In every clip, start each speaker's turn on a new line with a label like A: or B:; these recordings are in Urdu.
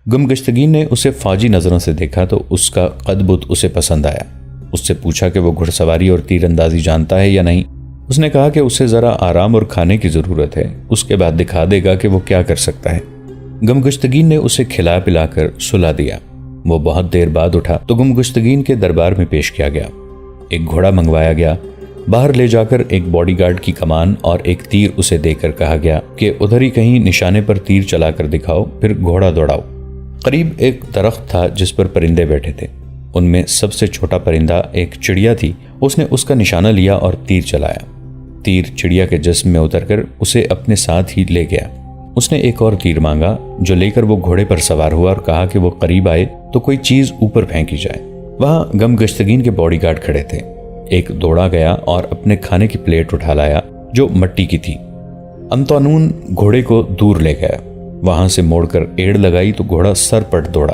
A: گمگشتگین نے اسے فوجی نظروں سے دیکھا تو اس کا قد بت اسے پسند آیا۔ اس سے پوچھا کہ وہ گھڑ سواری اور تیر اندازی جانتا ہے یا نہیں۔ اس نے کہا کہ اسے ذرا آرام اور کھانے کی ضرورت ہے، اس کے بعد دکھا دے گا کہ وہ کیا کر سکتا ہے۔ گمگشتگین نے اسے کھلا پلا کر سلا دیا۔ وہ بہت دیر بعد اٹھا تو گمگشتگین کے دربار میں پیش کیا گیا۔ ایک گھوڑا منگوایا گیا۔ باہر لے جا کر ایک باڈی گارڈ کی کمان اور ایک تیر اسے دے کر کہا گیا کہ ادھر ہی کہیں نشانے پر تیر چلا کر دکھاؤ، پھر گھوڑا دوڑاؤ۔ قریب ایک درخت تھا جس پر پرندے بیٹھے تھے۔ ان میں سب سے چھوٹا پرندہ ایک چڑیا تھی۔ اس نے اس کا نشانہ لیا اور تیر چلایا۔ تیر چڑیا کے جسم میں اتر کر اسے اپنے ساتھ ہی لے گیا۔ اس نے ایک اور تیر مانگا جو لے کر وہ گھوڑے پر سوار ہوا اور کہا کہ وہ قریب آئے تو کوئی چیز اوپر پھینکی جائے۔ وہاں گمگشتگین کے باڈی گارڈ کھڑے تھے۔ ایک دوڑا گیا اور اپنے کھانے کی پلیٹ اٹھا لایا جو مٹی کی تھی۔ انطونون گھوڑے کو دور لے گیا۔ وہاں سے موڑ کر ایڑ لگائی تو گھوڑا سر پٹ دوڑا۔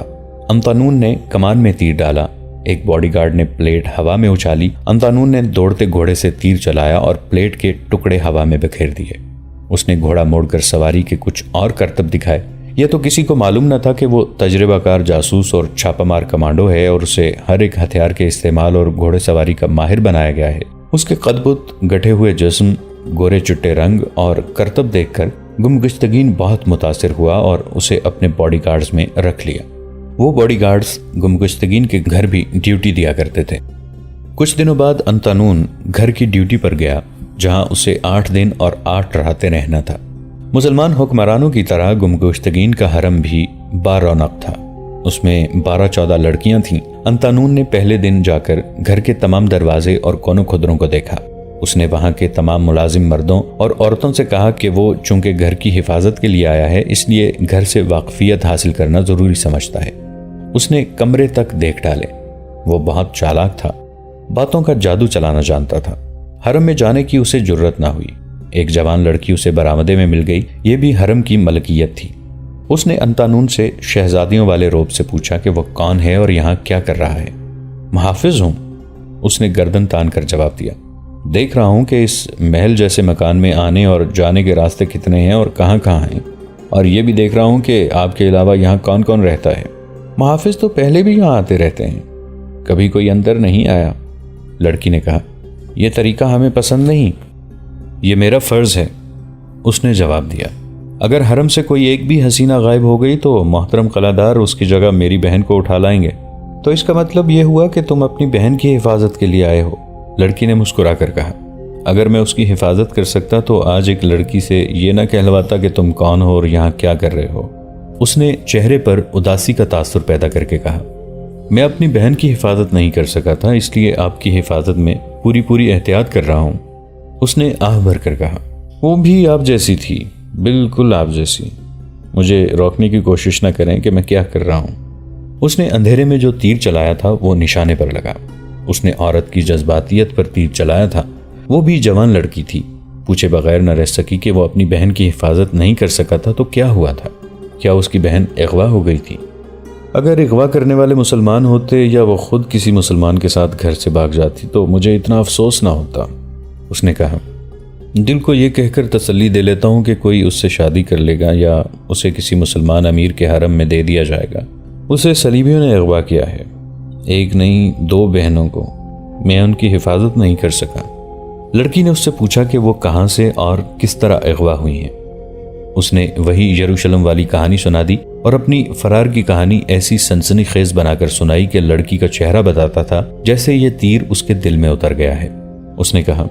A: انطونون نے کمان میں تیر ڈالا۔ ایک باڈی گارڈ نے پلیٹ ہوا میں اچھالی۔ انطونون نے دوڑتے گھوڑے سے تیر چلایا اور پلیٹ کے ٹکڑے ہوا میں بکھیر دیے۔ اس نے گھوڑا موڑ کر سواری کے کچھ اور کرتب دکھائے۔ یہ تو کسی کو معلوم نہ تھا کہ وہ تجربہ کار جاسوس اور چھاپہ مار کمانڈو ہے اور اسے ہر ایک ہتھیار کے استعمال اور گھوڑے سواری کا ماہر بنایا گیا ہے۔ اس کے قد بت، گٹھے ہوئے جسم، گورے چٹے رنگ اور کرتب دیکھ کر گمگشتگین بہت متاثر ہوا اور اسے اپنے باڈی گارڈز میں رکھ لیا۔ وہ باڈی گارڈز گمگشتگین کے گھر بھی ڈیوٹی دیا کرتے تھے۔ کچھ دنوں بعد انطونون گھر کی ڈیوٹی پر گیا جہاں اسے 8 دن اور 8 راتیں رہنا تھا۔ مسلمان حکمرانوں کی طرح گمگشتگین کا حرم بھی بارونق تھا۔ اس میں 12-14 لڑکیاں تھیں۔ انطونون نے پہلے دن جا کر گھر کے تمام دروازے اور کونوں خدروں کو دیکھا۔ اس نے وہاں کے تمام ملازم مردوں اور عورتوں سے کہا کہ وہ چونکہ گھر کی حفاظت کے لیے آیا ہے اس لیے گھر سے واقفیت حاصل کرنا ضروری سمجھتا ہے۔ اس نے کمرے تک دیکھ ڈالے۔ وہ بہت چالاک تھا، باتوں کا جادو چلانا جانتا تھا۔ حرم میں جانے کی اسے جرت نہ ہوئی۔ ایک جوان لڑکی اسے برآمدے میں مل گئی، یہ بھی حرم کی ملکیت تھی۔ اس نے انطونون سے شہزادیوں والے روب سے پوچھا کہ وہ کون ہے اور یہاں کیا کر رہا ہے۔ محافظ ہوں، اس نے گردن تان کر جواب دیا۔ دیکھ رہا ہوں کہ اس محل جیسے مکان میں آنے اور جانے کے راستے کتنے ہیں اور کہاں کہاں ہیں، اور یہ بھی دیکھ رہا ہوں کہ آپ کے علاوہ یہاں کون کون رہتا ہے۔ محافظ تو پہلے بھی یہاں آتے رہتے ہیں، کبھی کوئی اندر نہیں آیا، لڑکی نے کہا۔ یہ طریقہ ہمیں پسند نہیں، یہ میرا فرض ہے، اس نے جواب دیا۔ اگر حرم سے کوئی ایک بھی حسینہ غائب ہو گئی تو محترم قلعہ اس کی جگہ میری بہن کو اٹھا لائیں گے۔ تو اس کا مطلب یہ ہوا کہ تم اپنی بہن کی حفاظت کے لیے آئے ہو، لڑکی نے مسکرا کر کہا۔ اگر میں اس کی حفاظت کر سکتا تو آج ایک لڑکی سے یہ نہ کہلواتا کہ تم کون ہو اور یہاں کیا کر رہے ہو۔ اس نے چہرے پر اداسی کا تاثر پیدا کر کے کہا۔ میں اپنی بہن کی حفاظت نہیں کر سکا تھا، اس لیے آپ کی حفاظت میں پوری احتیاط کر رہا ہوں، اس نے آہ بھر کر کہا۔ وہ بھی آپ جیسی تھی، بالکل آپ جیسی، مجھے روکنے کی کوشش نہ کریں کہ میں کیا کر رہا ہوں۔ اس نے اندھیرے میں جو تیر چلایا تھا وہ نشانے پر لگا۔ اس نے عورت کی جذباتیت پر تیر چلایا تھا۔ وہ بھی جوان لڑکی تھی، پوچھے بغیر نہ رہ سکی کہ وہ اپنی بہن کی حفاظت نہیں کر سکا تھا تو کیا ہوا تھا؟ کیا اس کی بہن اغوا ہو گئی تھی؟ اگر اغوا کرنے والے مسلمان ہوتے یا وہ خود کسی مسلمان کے ساتھ گھر سے بھاگ جاتی تو مجھے اتنا افسوس نہ ہوتا، اس نے کہا۔ دل کو یہ کہہ کر تسلی دے لیتا ہوں کہ کوئی اس سے شادی کر لے گا یا اسے کسی مسلمان امیر کے حرم میں دے دیا جائے گا۔ اسے صلیبیوں نے اغوا کیا ہے، ایک نہیں 2 بہنوں کو، میں ان کی حفاظت نہیں کر سکا۔ لڑکی نے اس سے پوچھا کہ وہ کہاں سے اور کس طرح اغوا ہوئی ہیں۔ اس نے وہی یروشلم والی کہانی سنا دی اور اپنی فرار کی کہانی ایسی سنسنی خیز بنا کر سنائی کہ لڑکی کا چہرہ بتاتا تھا جیسے یہ تیر اس کے دل میں اتر گیا ہے۔ اس نے کہا،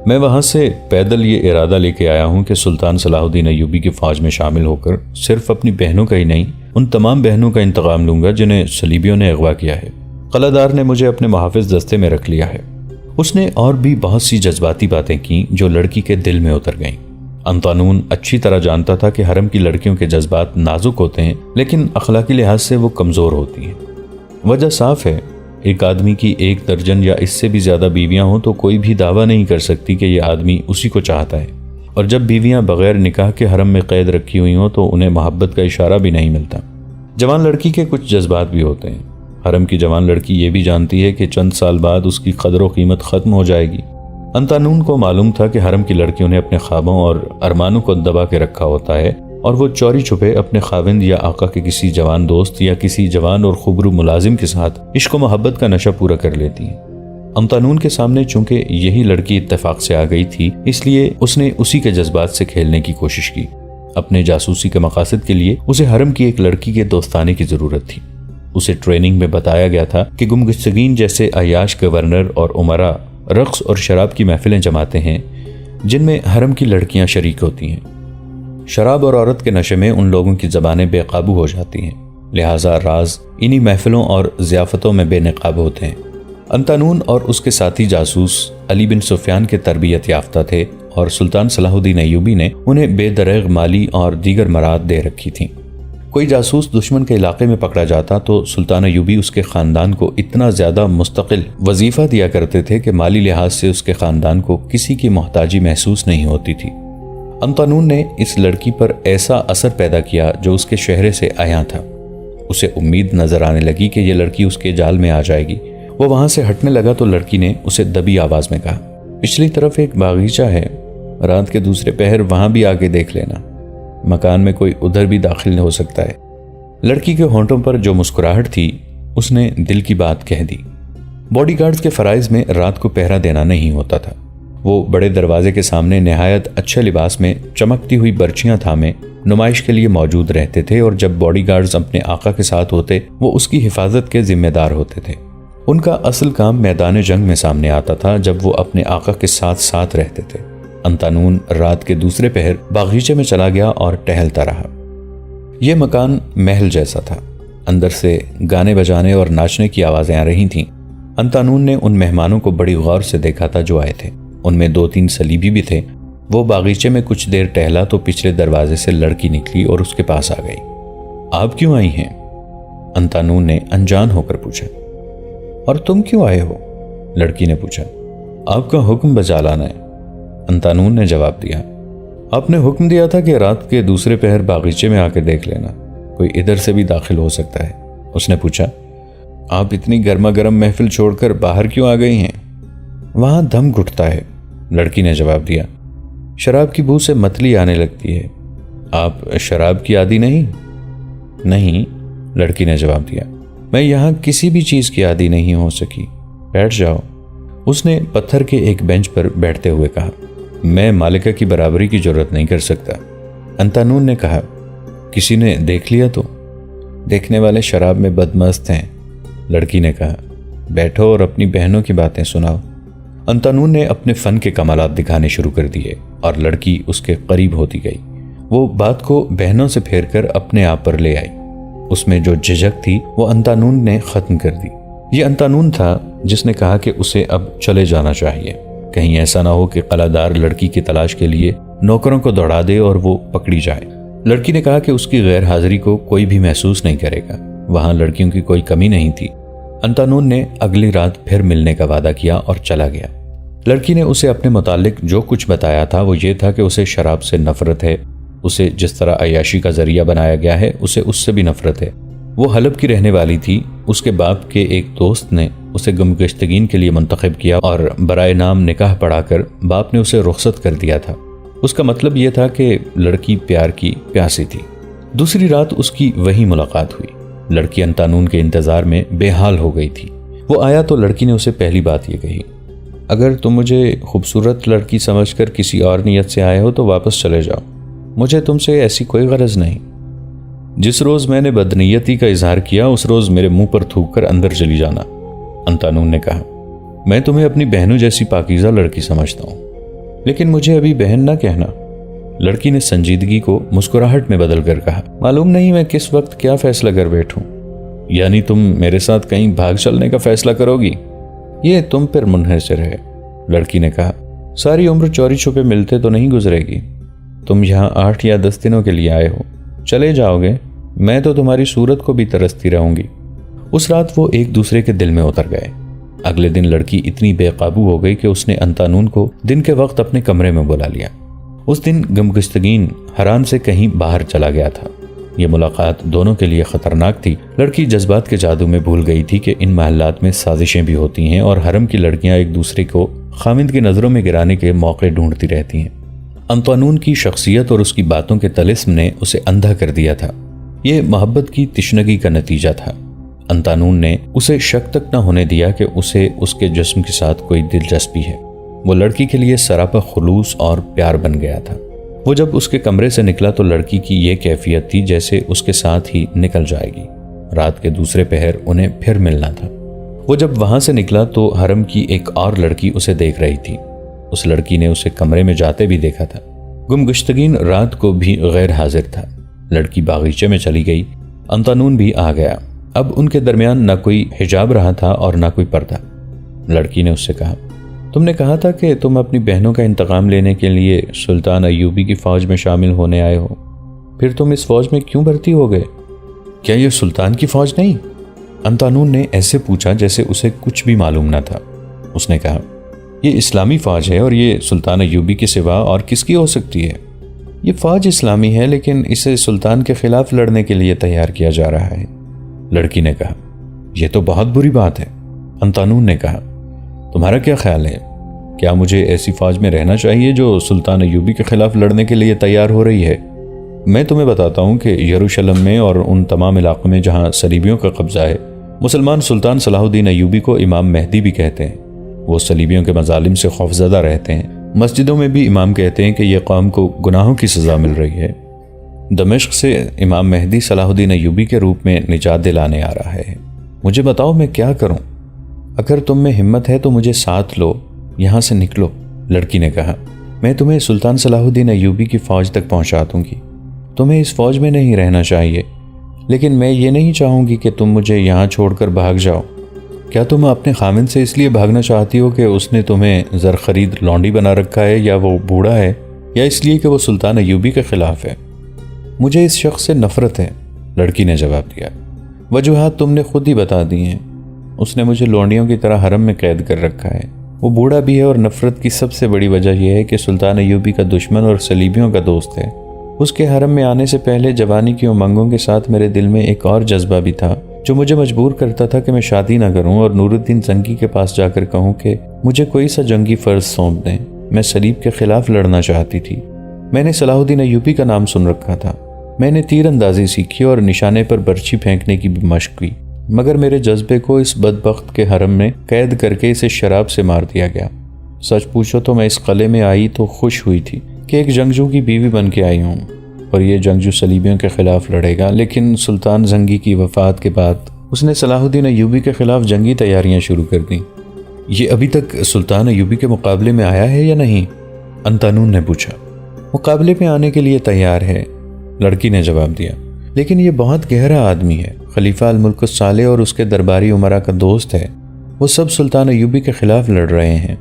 A: میں وہاں سے پیدل یہ ارادہ لے کے آیا ہوں کہ سلطان صلاح الدین ایوبی کی فوج میں شامل ہو کر صرف اپنی بہنوں کا ہی نہیں، ان تمام بہنوں کا انتقام لوں گا جنہیں صلیبیوں نے اغوا کیا ہے۔ قلعہ دار نے مجھے اپنے محافظ دستے میں رکھ لیا ہے۔ اس نے اور بھی بہت سی جذباتی باتیں کی جو لڑکی کے دل میں اتر گئیں۔ انطونون اچھی طرح جانتا تھا کہ حرم کی لڑکیوں کے جذبات نازک ہوتے ہیں لیکن اخلاقی لحاظ سے وہ کمزور ہوتی ہیں۔ وجہ صاف ہے، ایک آدمی کی 1 درجن یا اس سے بھی زیادہ بیویاں ہوں تو کوئی بھی دعویٰ نہیں کر سکتی کہ یہ آدمی اسی کو چاہتا ہے، اور جب بیویاں بغیر نکاح کے حرم میں قید رکھی ہوئی ہوں تو انہیں محبت کا اشارہ بھی نہیں ملتا۔ جوان لڑکی کے کچھ جذبات بھی ہوتے ہیں۔ حرم کی جوان لڑکی یہ بھی جانتی ہے کہ چند سال بعد اس کی قدر و قیمت ختم ہو جائے گی۔ انطونون کو معلوم تھا کہ حرم کی لڑکیوں نے اپنے خوابوں اور ارمانوں کو دبا کے رکھا ہوتا ہے اور وہ چوری چھپے اپنے خاوند یا آقا کے کسی جوان دوست یا کسی جوان اور خوبرو ملازم کے ساتھ عشق و محبت کا نشہ پورا کر لیتی ہیں۔ امتانون کے سامنے چونکہ یہی لڑکی اتفاق سے آ گئی تھی، اس لیے اس نے اسی کے جذبات سے کھیلنے کی کوشش کی۔ اپنے جاسوسی کے مقاصد کے لیے اسے حرم کی ایک لڑکی کے دوستانے کی ضرورت تھی۔ اسے ٹریننگ میں بتایا گیا تھا کہ گمگشتگین جیسے عیاش گورنر اور امراء رقص اور شراب کی محفلیں جماتے ہیں جن میں حرم کی لڑکیاں شریک ہوتی ہیں۔ شراب اور عورت کے نشے میں ان لوگوں کی زبانیں بے قابو ہو جاتی ہیں، لہٰذا راز انہی محفلوں اور ضیافتوں میں بے نقاب ہوتے ہیں۔ انتانون اور اس کے ساتھی جاسوس علی بن سفیان کے تربیت یافتہ تھے اور سلطان صلاح الدین ایوبی نے انہیں بے دریغ مالی اور دیگر مراد دے رکھی تھیں۔ کوئی جاسوس دشمن کے علاقے میں پکڑا جاتا تو سلطان ایوبی اس کے خاندان کو اتنا زیادہ مستقل وظیفہ دیا کرتے تھے کہ مالی لحاظ سے اس کے خاندان کو کسی کی محتاجی محسوس نہیں ہوتی تھی۔ انتانون نے اس لڑکی پر ایسا اثر پیدا کیا جو اس کے چہرے سے عیاں تھا۔ اسے امید نظر آنے لگی کہ یہ لڑکی اس کے جال میں آ جائے گی۔ وہ وہاں سے ہٹنے لگا تو لڑکی نے اسے دبی آواز میں کہا، پچھلی طرف ایک باغیچہ ہے، رات کے دوسرے پہر وہاں بھی آگے دیکھ لینا، مکان میں کوئی ادھر بھی داخل ہو سکتا ہے۔ لڑکی کے ہونٹوں پر جو مسکراہٹ تھی اس نے دل کی بات کہہ دی۔ باڈی گارڈز کے فرائض میں رات کو پہرا دینا نہیں ہوتا تھا۔ وہ بڑے دروازے کے سامنے نہایت اچھے لباس میں چمکتی ہوئی برچیاں تھامے نمائش کے لیے موجود رہتے تھے، اور جب باڈی گارڈز اپنے آقا کے ساتھ ہوتے وہ اس کی حفاظت کے ذمہ دار ہوتے تھے۔ ان کا اصل کام میدان جنگ میں سامنے آتا تھا جب وہ اپنے آقا کے ساتھ ساتھ رہتے تھے۔ انتانون رات کے دوسرے پہر باغیچے میں چلا گیا اور ٹہلتا رہا۔ یہ مکان محل جیسا تھا، اندر سے گانے بجانے اور ناچنے کی آوازیں آ رہی تھیں۔ انتانون نے ان مہمانوں کو بڑی غور سے دیکھا تھا جو آئے تھے، ان میں 2-3 صلیبی بھی تھے۔ وہ باغیچے میں کچھ دیر ٹہلا تو پچھلے دروازے سے لڑکی نکلی اور اس کے پاس آ گئی۔ آپ کیوں آئی ہیں؟ انتانون نے انجان ہو کر پوچھا۔ اور تم کیوں آئے ہو؟ لڑکی نے پوچھا۔ آپ کا حکم بجا لانا ہے، انتانون نے جواب دیا۔ آپ نے حکم دیا تھا کہ رات کے دوسرے پہر باغیچے میں آ کے دیکھ لینا، کوئی ادھر سے بھی داخل ہو سکتا ہے۔ اس نے پوچھا، آپ اتنی گرما گرم محفل چھوڑ کر باہر کیوں آ گئی ہیں؟ وہاں دم گھٹتا ہے، لڑکی نے جواب دیا۔ شراب کی بو سے متلی آنے لگتی ہے۔ آپ شراب کی عادی نہیں؟ نہیں، لڑکی نے جواب دیا، میں یہاں کسی بھی چیز کی عادی نہیں ہو سکی۔ بیٹھ جاؤ، اس نے پتھر کے ایک بینچ پر بیٹھتے ہوئے کہا۔ میں مالکہ کی برابری کی جرات نہیں کر سکتا، انتانون نے کہا۔ کسی نے دیکھ لیا تو؟ دیکھنے والے شراب میں بدمست ہیں، لڑکی نے کہا۔ بیٹھو اور اپنی بہنوں کی باتیں سناؤ۔ انتانون نے اپنے فن کے کمالات دکھانے شروع کر دیے اور لڑکی اس کے قریب ہوتی گئی۔ وہ بات کو بہنوں سے پھیر کر اپنے آپ پر لے آئی۔ اس میں جو جھجک تھی وہ انتانون نے ختم کر دی۔ یہ انتانون تھا جس نے کہا کہ اسے اب چلے جانا چاہیے، کہیں ایسا نہ ہو کہ قلعہ دار لڑکی کی تلاش کے لیے نوکروں کو دوڑا دے اور وہ پکڑی جائے۔ لڑکی نے کہا کہ اس کی غیر حاضری کو کوئی بھی محسوس نہیں کرے گا، وہاں لڑکیوں کی کوئی کمی نہیں تھی۔ انتانون نے اگلی رات پھر ملنے کا وعدہ کیا اور چلا گیا۔ لڑکی نے اسے اپنے متعلق جو کچھ بتایا تھا وہ یہ تھا کہ اسے شراب سے نفرت ہے، اسے جس طرح عیاشی کا ذریعہ بنایا گیا ہے اسے اس سے بھی نفرت ہے۔ وہ حلب کی رہنے والی تھی، اس کے باپ کے ایک دوست نے اسے گمگشتگین کے لیے منتخب کیا اور برائے نام نکاح پڑھا کر باپ نے اسے رخصت کر دیا تھا۔ اس کا مطلب یہ تھا کہ لڑکی پیار کی پیاسی تھی۔ دوسری رات اس کی وہی ملاقات ہوئی۔ لڑکی انتانون کے انتظار میں بے حال ہو گئی تھی۔ وہ آیا تو لڑکی نے اسے پہلی بات یہ کہی، اگر تم مجھے خوبصورت لڑکی سمجھ کر کسی اور نیت سے آئے ہو تو واپس چلے جاؤ، مجھے تم سے ایسی کوئی غرض نہیں۔ جس روز میں نے بدنیتی کا اظہار کیا اس روز میرے منہ پر تھوک کر اندر چلی جانا، انتانون نے کہا۔ میں تمہیں اپنی بہنوں جیسی پاکیزہ لڑکی سمجھتا ہوں، لیکن مجھے ابھی بہن نہ کہنا، لڑکی نے سنجیدگی کو مسکراہٹ میں بدل کر کہا۔ معلوم نہیں میں کس وقت کیا فیصلہ کر بیٹھوں۔ یعنی تم میرے ساتھ کہیں بھاگ چلنے کا فیصلہ کرو گی؟ یہ تم پر منحصر ہے، لڑکی نے کہا۔ ساری عمر چوری چھپے ملتے تو نہیں گزرے گی، تم یہاں 8 یا 10 دنوں کے لیے آئے ہو، چلے جاؤ گے میں تو تمہاری صورت کو بھی ترستی رہوں گی۔ اس رات وہ ایک دوسرے کے دل میں اتر گئے۔ اگلے دن لڑکی اتنی بے قابو ہو گئی کہ اس نے انتانون کو دن کے وقت اپنے کمرے میں بلا لیا۔ اس دن گمگشتگین حران سے کہیں باہر چلا گیا تھا۔ یہ ملاقات دونوں کے لیے خطرناک تھی۔ لڑکی جذبات کے جادو میں بھول گئی تھی کہ ان محلات میں سازشیں بھی ہوتی ہیں اور حرم کی لڑکیاں ایک دوسرے کو خاوند کی نظروں میں گرانے کے موقع ڈھونڈتی رہتی ہیں۔ انطوانون کی شخصیت اور اس کی باتوں کے طلسم نے اسے اندھا کر دیا تھا۔ یہ محبت کی تشنگی کا نتیجہ تھا۔ انطوانون نے اسے شک تک نہ ہونے دیا کہ اسے اس کے جسم کے ساتھ کوئی دلچسپی ہے۔ وہ لڑکی کے لیے سراپا خلوص اور پیار بن گیا تھا۔ وہ جب اس کے کمرے سے نکلا تو لڑکی کی یہ کیفیت تھی جیسے اس کے ساتھ ہی نکل جائے گی۔ رات کے دوسرے پہر انہیں پھر ملنا تھا۔ وہ جب وہاں سے نکلا تو حرم کی ایک اور لڑکی اسے دیکھ رہی تھی۔ اس لڑکی نے اسے کمرے میں جاتے بھی دیکھا تھا۔ گمگشتگین رات کو بھی غیر حاضر تھا۔ لڑکی باغیچے میں چلی گئی، انطوانون بھی آ گیا۔ اب ان کے درمیان نہ کوئی حجاب رہا تھا اور نہ کوئی پردہ۔ لڑکی نے اس سے کہا، تم نے کہا تھا کہ تم اپنی بہنوں کا انتقام لینے کے لیے سلطان ایوبی کی فوج میں شامل ہونے آئے ہو، پھر تم اس فوج میں کیوں بھرتی ہو گئے؟ کیا یہ سلطان کی فوج نہیں؟ انطوانون نے ایسے پوچھا جیسے اسے کچھ بھی معلوم نہ تھا۔ اس نے کہا، یہ اسلامی فوج ہے اور یہ سلطان ایوبی کے سوا اور کس کی ہو سکتی ہے؟ یہ فوج اسلامی ہے لیکن اسے سلطان کے خلاف لڑنے کے لیے تیار کیا جا رہا ہے۔ لڑکی نے کہا، یہ تو بہت بری بات ہے۔ انطوانون نے کہا، تمہارا کیا خیال ہے؟ کیا مجھے ایسی فوج میں رہنا چاہیے جو سلطان ایوبی کے خلاف لڑنے کے لیے تیار ہو رہی ہے؟ میں تمہیں بتاتا ہوں کہ یروشلم میں اور ان تمام علاقوں میں جہاں صلیبیوں کا قبضہ ہے، مسلمان سلطان صلاح الدین ایوبی کو امام مہدی بھی کہتے ہیں۔ وہ صلیبیوں کے مظالم سے خوفزدہ رہتے ہیں۔ مسجدوں میں بھی امام کہتے ہیں کہ یہ قوم کو گناہوں کی سزا مل رہی ہے۔ دمشق سے امام مہدی صلاح الدین ایوبی کے روپ میں نجات دلانے آ رہا ہے۔ مجھے بتاؤ میں کیا کروں؟ اگر تم میں ہمت ہے تو مجھے ساتھ لو، یہاں سے نکلو۔ لڑکی نے کہا، میں تمہیں سلطان صلاح الدین ایوبی کی فوج تک پہنچا دوں گی۔ تمہیں اس فوج میں نہیں رہنا چاہیے، لیکن میں یہ نہیں چاہوں گی کہ تم مجھے یہاں چھوڑ کر بھاگ جاؤ۔ کیا تم اپنے خاوند سے اس لیے بھاگنا چاہتی ہو کہ اس نے تمہیں زر خرید لونڈی بنا رکھا ہے، یا وہ بوڑھا ہے، یا اس لیے کہ وہ سلطان ایوبی کے خلاف ہے؟ مجھے اس شخص سے نفرت ہے، لڑکی نے جواب دیا۔ وجوہات تم نے خود ہی بتا دی ہیں۔ اس نے مجھے لونڈیوں کی طرح حرم میں قید کر رکھا ہے۔ وہ بوڑھا بھی ہے، اور نفرت کی سب سے بڑی وجہ یہ ہے کہ سلطان ایوبی کا دشمن اور صلیبیوں کا دوست ہے۔ اس کے حرم میں آنے سے پہلے جوانی کی امنگوں کے ساتھ میرے دل میں ایک اور جذبہ بھی تھا جو مجھے مجبور کرتا تھا کہ میں شادی نہ کروں اور نور الدین زنگی کے پاس جا کر کہوں کہ مجھے کوئی سا جنگی فرض سونپ دیں۔ میں صلیب کے خلاف لڑنا چاہتی تھی۔ میں نے صلاح الدین ایوبی کا نام سن رکھا تھا۔ میں نے تیر اندازی سیکھی اور نشانے پر برچھی پھینکنے کی بھی مشق کی، مگر میرے جذبے کو اس بدبخت کے حرم میں قید کر کے اسے شراب سے مار دیا گیا۔ سچ پوچھو تو میں اس قلعے میں آئی تو خوش ہوئی تھی کہ ایک جنگجو کی بیوی بن کے آئی ہوں، اور یہ جنگجو صلیبیوں کے خلاف لڑے گا۔ لیکن سلطان زنگی کی وفات کے بعد اس نے صلاح الدین ایوبی کے خلاف جنگی تیاریاں شروع کر دیں۔ یہ ابھی تک سلطان ایوبی کے مقابلے میں آیا ہے یا نہیں؟ انطوانون نے پوچھا۔ مقابلے میں آنے کے لیے تیار ہے، لڑکی نے جواب دیا، لیکن یہ بہت گہرا آدمی ہے، خلیفہ الملک الصالح اور اس کے درباری امراء کا دوست ہے۔ وہ سب سلطان ایوبی کے خلاف لڑ رہے ہیں۔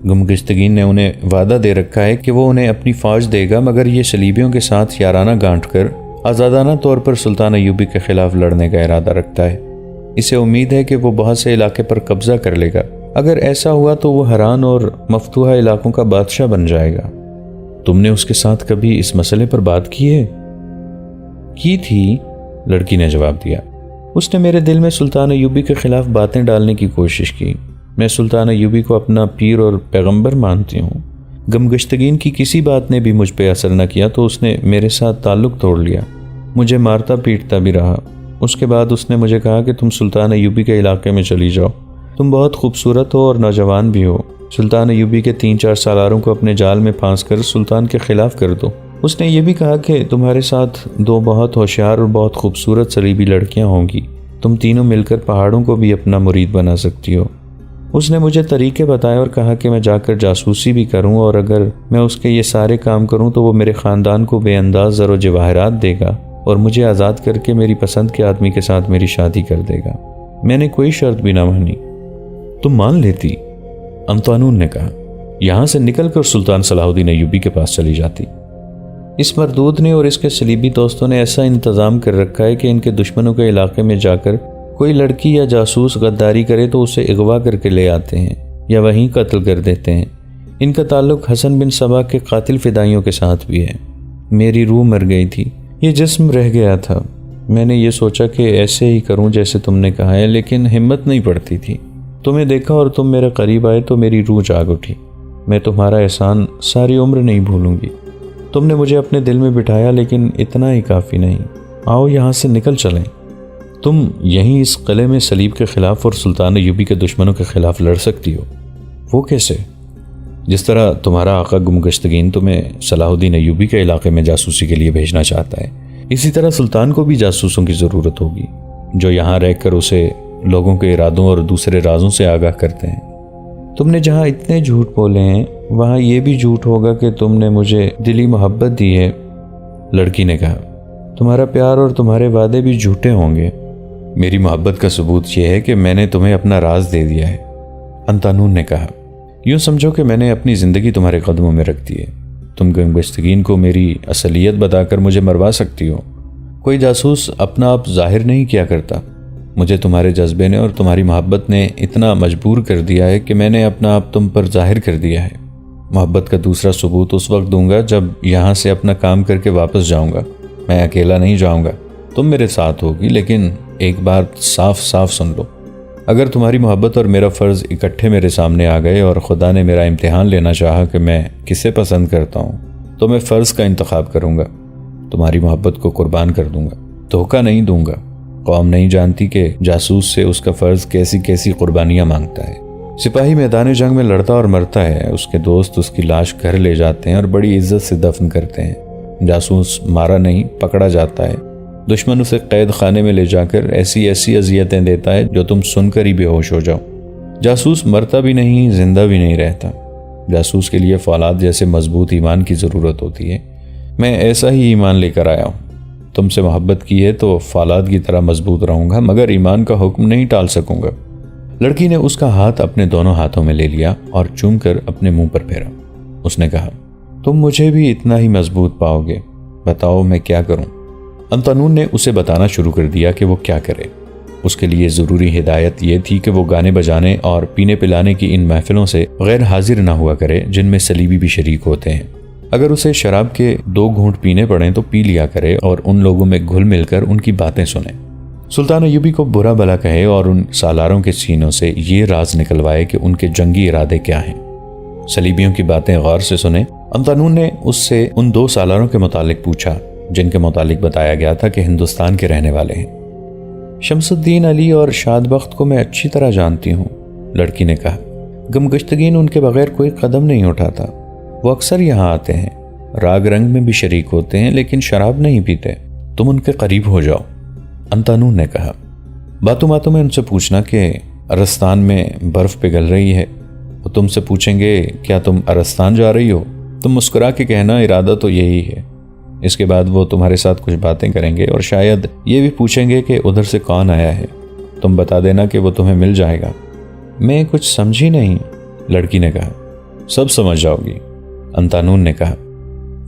A: گمگشتگین نے انہیں وعدہ دے رکھا ہے کہ وہ انہیں اپنی فوج دے گا، مگر یہ صلیبیوں کے ساتھ یارانہ گانٹ کر آزادانہ طور پر سلطان ایوبی کے خلاف لڑنے کا ارادہ رکھتا ہے۔ اسے امید ہے کہ وہ بہت سے علاقے پر قبضہ کر لے گا۔ اگر ایسا ہوا تو وہ حران اور مفتوحہ علاقوں کا بادشاہ بن جائے گا۔ تم نے اس کے ساتھ کبھی اس مسئلے پر بات کی ہے؟ کی تھی، لڑکی نے جواب دیا۔ اس نے میرے دل میں سلطان ایوبی کے خلاف باتیں ڈالنے کی کوشش کی۔ میں سلطان ایوبی کو اپنا پیر اور پیغمبر مانتی ہوں۔ گمگشتگین کی کسی بات نے بھی مجھ پہ اثر نہ کیا تو اس نے میرے ساتھ تعلق توڑ لیا، مجھے مارتا پیٹتا بھی رہا۔ اس کے بعد اس نے مجھے کہا کہ تم سلطان ایوبی کے علاقے میں چلی جاؤ، تم بہت خوبصورت ہو اور نوجوان بھی ہو۔ سلطان ایوبی کے 3-4 سالاروں کو اپنے جال میں پھانس کر سلطان کے خلاف کر دو۔ اس نے یہ بھی کہا کہ تمہارے ساتھ 2 بہت ہوشیار اور بہت خوبصورت صلیبی لڑکیاں ہوں گی، تم تینوں مل کر پہاڑوں کو بھی اپنا مرید بنا سکتی ہو۔ اس نے مجھے طریقے بتائے اور کہا کہ میں جا کر جاسوسی بھی کروں، اور اگر میں اس کے یہ سارے کام کروں تو وہ میرے خاندان کو بے انداز زر و جواہرات دے گا اور مجھے آزاد کر کے میری پسند کے آدمی کے ساتھ میری شادی کر دے گا۔ میں نے کوئی شرط بھی نہ مانی۔ تم مان لیتی؟ انطوانون نے کہا۔ یہاں سے نکل کر سلطان صلاح الدین ایوبی کے پاس چلی جاتی۔ اس مردود نے اور اس کے صلیبی دوستوں نے ایسا انتظام کر رکھا ہے کہ ان کے دشمنوں کے علاقے میں جا کر کوئی لڑکی یا جاسوس غداری کرے تو اسے اغوا کر کے لے آتے ہیں یا وہیں قتل کر دیتے ہیں۔ ان کا تعلق حسن بن صبا کے قاتل فدائیوں کے ساتھ بھی ہے۔ میری روح مر گئی تھی، یہ جسم رہ گیا تھا۔ میں نے یہ سوچا کہ ایسے ہی کروں جیسے تم نے کہا ہے، لیکن ہمت نہیں پڑتی تھی۔ تمہیں دیکھا اور تم میرے قریب آئے تو میری روح جاگ اٹھی۔ میں تمہارا احسان ساری عمر نہیں بھولوں گی۔ تم نے مجھے اپنے دل میں بٹھایا، لیکن اتنا ہی کافی نہیں۔ آؤ یہاں سے نکل چلیں۔ تم یہیں اس قلعے میں صلیب کے خلاف اور سلطان ایوبی کے دشمنوں کے خلاف لڑ سکتی ہو۔ وہ کیسے؟ جس طرح تمہارا آقا گمگشتگین تمہیں صلاح الدین ایوبی کے علاقے میں جاسوسی کے لیے بھیجنا چاہتا ہے، اسی طرح سلطان کو بھی جاسوسوں کی ضرورت ہوگی جو یہاں رہ کر اسے لوگوں کے ارادوں اور دوسرے رازوں سے آگاہ کرتے ہیں۔ تم نے جہاں اتنے جھوٹ بولے ہیں وہاں یہ بھی جھوٹ ہوگا کہ تم نے مجھے دلی محبت دی ہے۔ لڑکی نے کہا، تمہارا پیار اور تمہارے وعدے بھی جھوٹے ہوں گے۔ میری محبت کا ثبوت یہ ہے کہ میں نے تمہیں اپنا راز دے دیا ہے۔ انتانون نے کہا، یوں سمجھو کہ میں نے اپنی زندگی تمہارے قدموں میں رکھ دی ہے۔ تم گمگشتگین کو میری اصلیت بتا کر مجھے مروا سکتی ہو۔ کوئی جاسوس اپنا آپ ظاہر نہیں کیا کرتا۔ مجھے تمہارے جذبے نے اور تمہاری محبت نے اتنا مجبور کر دیا ہے کہ میں نے اپنا آپ تم پر ظاہر کر دیا ہے۔ محبت کا دوسرا ثبوت اس وقت دوں گا جب یہاں سے اپنا کام کر کے واپس جاؤں گا۔ میں اکیلا نہیں جاؤں گا، تم میرے ساتھ ہوگی، لیکن ایک بات صاف صاف سن لو، اگر تمہاری محبت اور میرا فرض اکٹھے میرے سامنے آ گئے اور خدا نے میرا امتحان لینا چاہا کہ میں کسے پسند کرتا ہوں، تو میں فرض کا انتخاب کروں گا، تمہاری محبت کو قربان کر دوں گا، دھوکہ نہیں دوں گا۔ قوم نہیں جانتی کہ جاسوس سے اس کا فرض کیسی کیسی قربانیاں مانگتا ہے۔ سپاہی میدان جنگ میں لڑتا اور مرتا ہے، اس کے دوست اس کی لاش گھر لے جاتے ہیں اور بڑی عزت سے دفن کرتے ہیں۔ جاسوس مارا نہیں پکڑا جاتا ہے، دشمن اسے قید خانے میں لے جا کر ایسی ایسی اذیتیں دیتا ہے جو تم سن کر ہی بے ہوش ہو جاؤ۔ جاسوس مرتا بھی نہیں، زندہ بھی نہیں رہتا۔ جاسوس کے لیے فولاد جیسے مضبوط ایمان کی ضرورت ہوتی ہے۔ میں ایسا ہی ایمان لے کر آیا ہوں۔ تم سے محبت کی ہے تو فولاد کی طرح مضبوط رہوں گا، مگر ایمان کا حکم نہیں ٹال سکوں گا۔ لڑکی نے اس کا ہاتھ اپنے دونوں ہاتھوں میں لے لیا اور چوم کر اپنے منہ پر پھیرا۔ اس نے کہا، تم مجھے بھی اتنا ہی مضبوط پاؤ گے، بتاؤ میں کیا کروں؟ انتانون نے اسے بتانا شروع کر دیا کہ وہ کیا کرے۔ اس کے لیے ضروری ہدایت یہ تھی کہ وہ گانے بجانے اور پینے پلانے کی ان محفلوں سے غیر حاضر نہ ہوا کرے جن میں صلیبی بھی شریک ہوتے ہیں۔ اگر اسے شراب کے 2 گھونٹ پینے پڑیں تو پی لیا کرے اور ان لوگوں میں گھل مل کر ان کی باتیں سنے۔ سلطان ایوبی کو برا بھلا کہے اور ان سالاروں کے سینوں سے یہ راز نکلوائے کہ ان کے جنگی ارادے کیا ہیں۔ صلیبیوں کی باتیں غور سے سنے۔ انتانون نے اس سے ان 2 سالاروں کے متعلق پوچھا جن کے متعلق بتایا گیا تھا کہ ہندوستان کے رہنے والے ہیں۔ شمس الدین علی اور شاد بخت کو میں اچھی طرح جانتی ہوں، لڑکی نے کہا۔ گمگشتگین ان کے بغیر کوئی قدم نہیں اٹھاتا۔ وہ اکثر یہاں آتے ہیں، راگ رنگ میں بھی شریک ہوتے ہیں، لیکن شراب نہیں پیتے۔ تم ان کے قریب ہو جاؤ۔ انتانون نے کہا، باتوں باتوں میں ان سے پوچھنا کہ ارستان میں برف پگھل رہی ہے۔ وہ تم سے پوچھیں گے کیا تم ارستان جا رہی ہو؟ تم مسکرا کے کہنا ارادہ تو یہی ہے۔ اس کے بعد وہ تمہارے ساتھ کچھ باتیں کریں گے اور شاید یہ بھی پوچھیں گے کہ ادھر سے کون آیا ہے۔ تم بتا دینا کہ وہ تمہیں مل جائے گا۔ میں کچھ سمجھی نہیں، لڑکی نے کہا۔ سب سمجھ جاؤ گی، انتانون نے کہا۔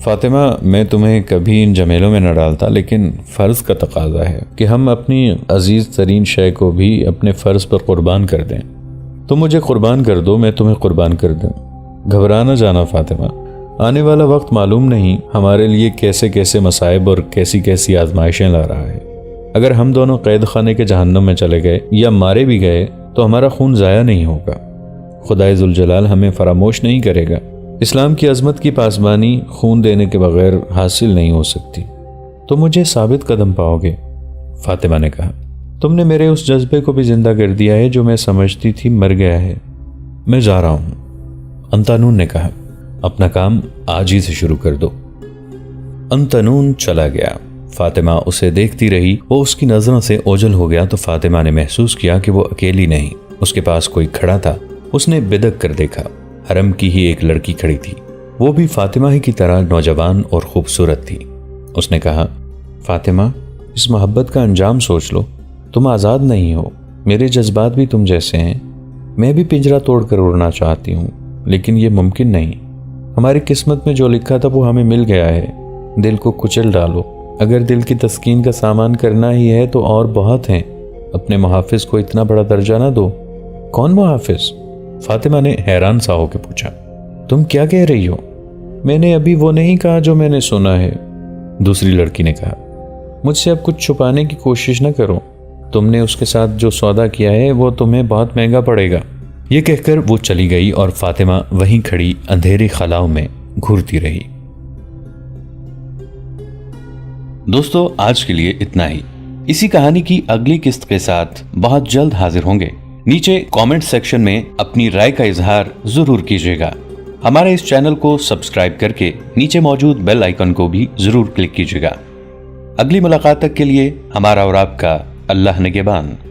A: فاطمہ، میں تمہیں کبھی ان جمیلوں میں نہ ڈالتا، لیکن فرض کا تقاضا ہے کہ ہم اپنی عزیز ترین شے کو بھی اپنے فرض پر قربان کر دیں۔ تم مجھے قربان کر دو، میں تمہیں قربان کر دوں۔ گھبرا نہ جانا فاطمہ، آنے والا وقت معلوم نہیں ہمارے لیے کیسے کیسے مصائب اور کیسی کیسی آزمائشیں لا رہا ہے۔ اگر ہم دونوں قید خانے کے جہنم میں چلے گئے یا مارے بھی گئے تو ہمارا خون ضائع نہیں ہوگا۔ خدائے ذوالجلال ہمیں فراموش نہیں کرے گا۔ اسلام کی عظمت کی پاسبانی خون دینے کے بغیر حاصل نہیں ہو سکتی۔ تو مجھے ثابت قدم پاؤ گے، فاطمہ نے کہا۔ تم نے میرے اس جذبے کو بھی زندہ کر دیا ہے جو میں سمجھتی تھی مر گیا ہے۔ میں جا رہا ہوں، انتانون نے کہا۔ اپنا کام آج ہی سے شروع کر دو۔ انتانون چلا گیا۔ فاطمہ اسے دیکھتی رہی۔ وہ اس کی نظروں سے اوجھل ہو گیا تو فاطمہ نے محسوس کیا کہ وہ اکیلی نہیں، اس کے پاس کوئی کھڑا تھا۔ اس نے بدک کر دیکھا، حرم کی ہی ایک لڑکی کھڑی تھی، وہ بھی فاطمہ ہی کی طرح نوجوان اور خوبصورت تھی۔ اس نے کہا، فاطمہ، اس محبت کا انجام سوچ لو۔ تم آزاد نہیں ہو، میرے جذبات بھی تم جیسے ہیں۔ میں بھی پنجرہ توڑ کر اڑنا چاہتی ہوں، لیکن یہ ممکن نہیں۔ ہماری قسمت میں جو لکھا تھا وہ ہمیں مل گیا ہے۔ دل کو کچل ڈالو۔ اگر دل کی تسکین کا سامان کرنا ہی ہے تو اور بہت ہیں۔ اپنے محافظ کو اتنا بڑا درجہ نہ دو۔ کون محافظ؟ فاطمہ نے حیران سا ہو کے پوچھا۔ تم کیا کہہ رہی ہو؟ میں نے ابھی وہ نہیں کہا جو میں نے سنا ہے، دوسری لڑکی نے کہا۔ مجھ سے اب کچھ چھپانے کی کوشش نہ کرو۔ تم نے اس کے ساتھ جو سودا کیا ہے وہ تمہیں بہت مہنگا پڑے گا۔ یہ کہہ کر وہ چلی گئی اور فاطمہ وہیں کھڑی اندھیرے خلاؤں میں گھورتی رہی۔ دوستو آج کے لیے اتنا ہی۔ اسی کہانی کی اگلی قسط کے ساتھ بہت جلد حاضر ہوں گے۔ نیچے کامنٹ سیکشن میں اپنی رائے کا اظہار ضرور کیجیے گا۔ ہمارے اس چینل کو سبسکرائب کر کے نیچے موجود بیل آئیکن کو بھی ضرور کلک کیجیے گا۔ اگلی ملاقات تک کے لیے ہمارا اور آپ کا اللہ نگہبان۔